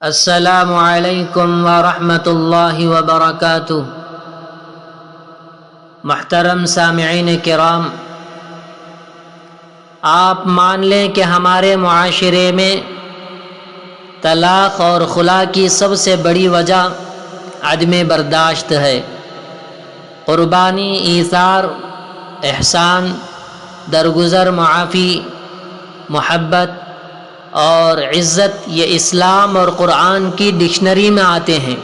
السلام علیکم ورحمۃ اللہ وبرکاتہ۔ محترم سامعین کرام، آپ مان لیں کہ ہمارے معاشرے میں طلاق اور خلا کی سب سے بڑی وجہ عدم برداشت ہے۔ قربانی، ایثار، احسان، درگزر، معافی، محبت اور عزت یہ اسلام اور قرآن کی ڈکشنری میں آتے ہیں۔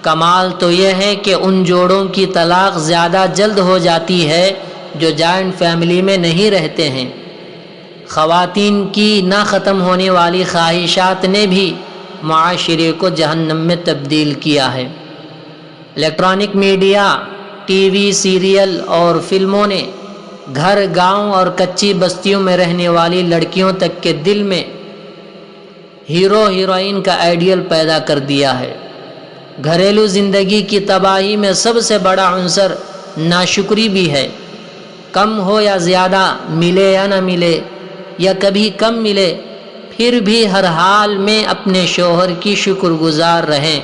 کمال تو یہ ہے کہ ان جوڑوں کی طلاق زیادہ جلد ہو جاتی ہے جو جوائنٹ فیملی میں نہیں رہتے ہیں۔ خواتین کی نہ ختم ہونے والی خواہشات نے بھی معاشرے کو جہنم میں تبدیل کیا ہے۔ Electronic media, T V, serial اور فلموں نے گھر، گاؤں اور کچی بستیوں میں رہنے والی لڑکیوں تک کے دل میں ہیرو ہیروئن کا آئیڈیل پیدا کر دیا ہے۔ گھریلو زندگی کی تباہی میں سب سے بڑا عنصر ناشکری بھی ہے۔ کم ہو یا زیادہ، ملے یا نہ ملے یا کبھی کم ملے، پھر بھی ہر حال میں اپنے شوہر کی شکر گزار رہیں۔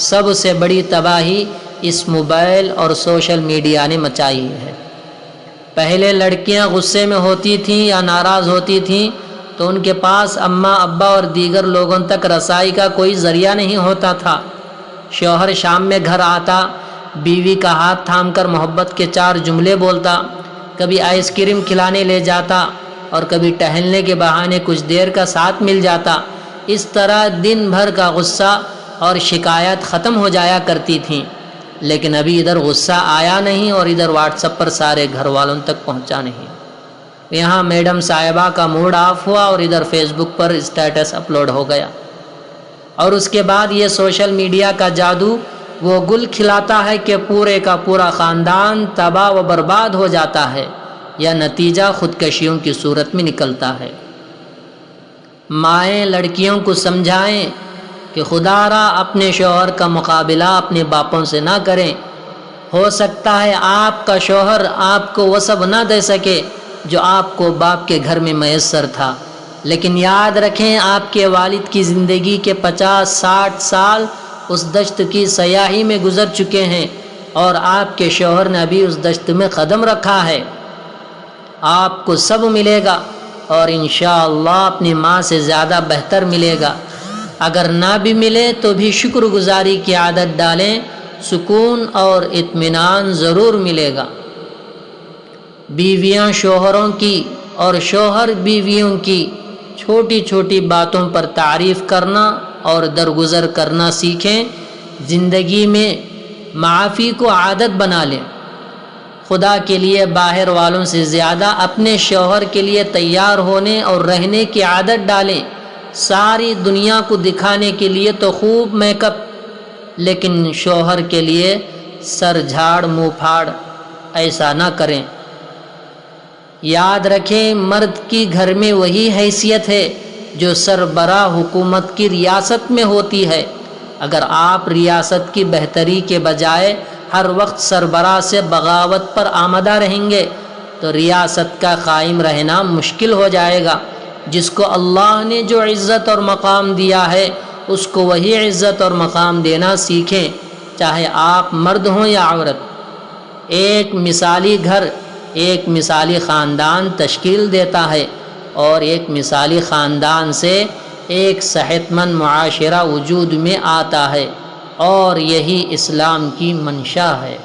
سب سے بڑی تباہی اس موبائل اور سوشل میڈیا نے مچائی ہے۔ پہلے لڑکیاں غصے میں ہوتی تھیں یا ناراض ہوتی تھیں تو ان کے پاس اماں، ابا اور دیگر لوگوں تک رسائی کا کوئی ذریعہ نہیں ہوتا تھا۔ شوہر شام میں گھر آتا، بیوی کا ہاتھ تھام کر محبت کے 4 جملے بولتا، کبھی آئس کریم کھلانے لے جاتا اور کبھی ٹہلنے کے بہانے کچھ دیر کا ساتھ مل جاتا۔ اس طرح دن بھر کا غصہ اور شکایت ختم ہو جایا کرتی تھیں۔ لیکن ابھی ادھر غصہ آیا نہیں اور ادھر واٹس ایپ پر سارے گھر والوں تک پہنچا نہیں۔ یہاں میڈم صاحبہ کا موڈ آف ہوا اور ادھر فیس بک پر اسٹیٹس اپلوڈ ہو گیا، اور اس کے بعد یہ سوشل میڈیا کا جادو وہ گل کھلاتا ہے کہ پورے کا پورا خاندان تباہ و برباد ہو جاتا ہے یا نتیجہ خودکشیوں کی صورت میں نکلتا ہے۔ مائیں لڑکیوں کو سمجھائیں کہ خدا را اپنے شوہر کا مقابلہ اپنے باپوں سے نہ کریں۔ ہو سکتا ہے آپ کا شوہر آپ کو وہ سب نہ دے سکے جو آپ کو باپ کے گھر میں میسر تھا، لیکن یاد رکھیں آپ کے والد کی زندگی کے 50-60 سال اس دشت کی سیاحی میں گزر چکے ہیں اور آپ کے شوہر نے ابھی اس دشت میں قدم رکھا ہے۔ آپ کو سب ملے گا اور انشاءاللہ اپنی ماں سے زیادہ بہتر ملے گا۔ اگر نہ بھی ملے تو بھی شکر گزاری کی عادت ڈالیں، سکون اور اطمینان ضرور ملے گا۔ بیویاں شوہروں کی اور شوہر بیویوں کی چھوٹی چھوٹی باتوں پر تعریف کرنا اور درگزر کرنا سیکھیں۔ زندگی میں معافی کو عادت بنا لیں۔ خدا کے لیے باہر والوں سے زیادہ اپنے شوہر کے لیے تیار ہونے اور رہنے کی عادت ڈالیں۔ ساری دنیا کو دکھانے کے لیے تو خوب میک اپ، لیکن شوہر کے لیے سر جھاڑ منہ پھاڑ ایسا نہ کریں۔ یاد رکھیں مرد کی گھر میں وہی حیثیت ہے جو سربراہ حکومت کی ریاست میں ہوتی ہے۔ اگر آپ ریاست کی بہتری کے بجائے ہر وقت سربراہ سے بغاوت پر آمادہ رہیں گے تو ریاست کا قائم رہنا مشکل ہو جائے گا۔ جس کو اللہ نے جو عزت اور مقام دیا ہے اس کو وہی عزت اور مقام دینا سیکھیں، چاہے آپ مرد ہوں یا عورت۔ ایک مثالی گھر ایک مثالی خاندان تشکیل دیتا ہے، اور ایک مثالی خاندان سے ایک صحت مند معاشرہ وجود میں آتا ہے، اور یہی اسلام کی منشا ہے۔